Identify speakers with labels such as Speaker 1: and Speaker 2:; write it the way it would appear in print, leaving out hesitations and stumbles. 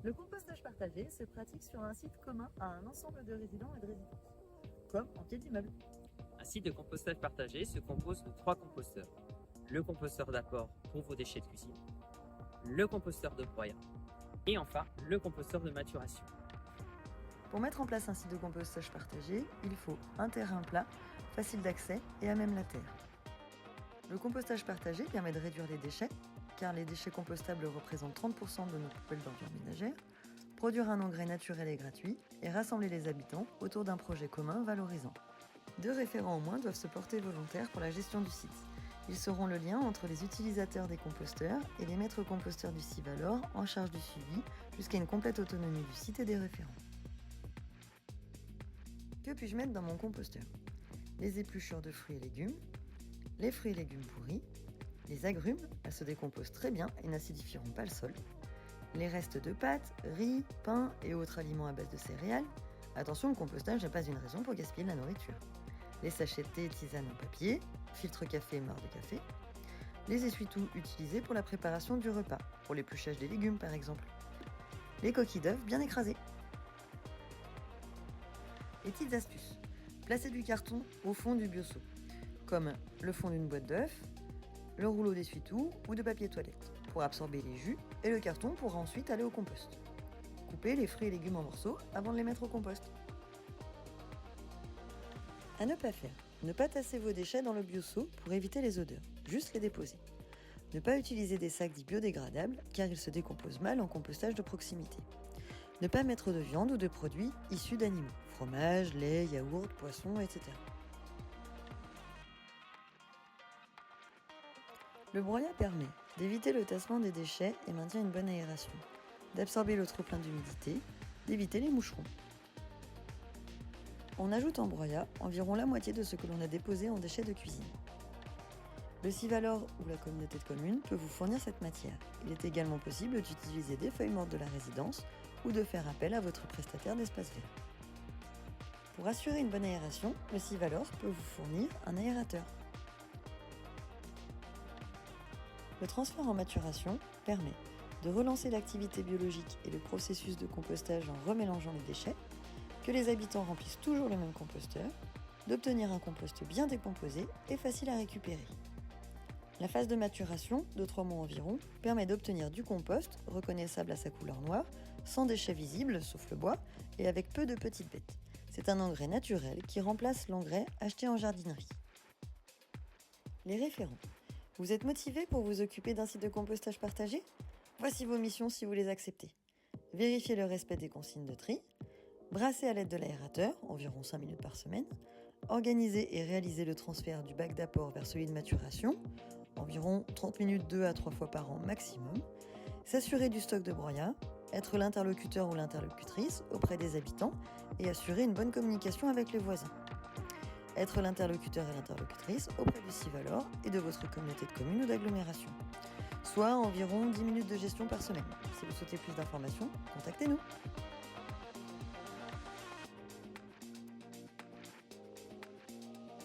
Speaker 1: Le compostage partagé se pratique sur un site commun à un ensemble de résidents et de résidences, comme en pied d'immeuble.
Speaker 2: Un site de compostage partagé se compose de 3 composteurs. Le composteur d'apport pour vos déchets de cuisine, le composteur de broyat et enfin le composteur de maturation.
Speaker 3: Pour mettre en place un site de compostage partagé, il faut un terrain plat, facile d'accès et à même la terre. Le compostage partagé permet de réduire les déchets, car les déchets compostables représentent 30% de nos poubelles d'ordures ménagères, produire un engrais naturel et gratuit et rassembler les habitants autour d'un projet commun valorisant. 2 référents au moins doivent se porter volontaires pour la gestion du site. Ils seront le lien entre les utilisateurs des composteurs et les maîtres composteurs du Civalor en charge du suivi jusqu'à une complète autonomie du site et des référents. Que puis-je mettre dans mon composteur ? Les épluchures de fruits et légumes, les fruits et légumes pourris, les agrumes, elles se décomposent très bien et n'acidifieront pas le sol, les restes de pâtes, riz, pain et autres aliments à base de céréales. Attention, le compostage n'est pas une raison pour gaspiller de la nourriture. Les sachets de thé et tisane en papier, filtre café et marc de café, les essuie-tout utilisés pour la préparation du repas, pour l'épluchage des légumes par exemple, les coquilles d'œufs bien écrasées. Les petites astuces. Placez du carton au fond du bioseau, comme le fond d'une boîte d'œufs, le rouleau d'essuie-tout ou de papier toilette, pour absorber les jus, et le carton pourra ensuite aller au compost. Coupez les fruits et légumes en morceaux avant de les mettre au compost. À ne pas faire. Ne pas tasser vos déchets dans le bioseau pour éviter les odeurs, juste les déposer. Ne pas utiliser des sacs dits biodégradables car ils se décomposent mal en compostage de proximité. Ne pas mettre de viande ou de produits issus d'animaux, fromage, lait, yaourt, poisson, etc. Le broyat permet d'éviter le tassement des déchets et maintient une bonne aération, d'absorber le trop-plein d'humidité, d'éviter les moucherons. On ajoute en broyat environ la moitié de ce que l'on a déposé en déchets de cuisine. Le Civalor ou la communauté de communes peut vous fournir cette matière. Il est également possible d'utiliser des feuilles mortes de la résidence ou de faire appel à votre prestataire d'espace vert. Pour assurer une bonne aération, le Civalor peut vous fournir un aérateur. Le transfert en maturation permet de relancer l'activité biologique et le processus de compostage en remélangeant les déchets, que les habitants remplissent toujours le même composteur, d'obtenir un compost bien décomposé et facile à récupérer. La phase de maturation, de 3 mois environ, permet d'obtenir du compost, reconnaissable à sa couleur noire, sans déchets visibles, sauf le bois, et avec peu de petites bêtes. C'est un engrais naturel qui remplace l'engrais acheté en jardinerie. Les référents. Vous êtes motivé pour vous occuper d'un site de compostage partagé ? Voici vos missions si vous les acceptez. Vérifier le respect des consignes de tri, brasser à l'aide de l'aérateur, environ 5 minutes par semaine, organiser et réaliser le transfert du bac d'apport vers celui de maturation, environ 30 minutes 2 à 3 fois par an maximum, s'assurer du stock de broyat, être l'interlocuteur ou l'interlocutrice auprès des habitants et assurer une bonne communication avec les voisins. Être l'interlocuteur et l'interlocutrice auprès du Civalor et de votre communauté de communes ou d'agglomération. Soit environ 10 minutes de gestion par semaine. Si vous souhaitez plus d'informations, contactez-nous.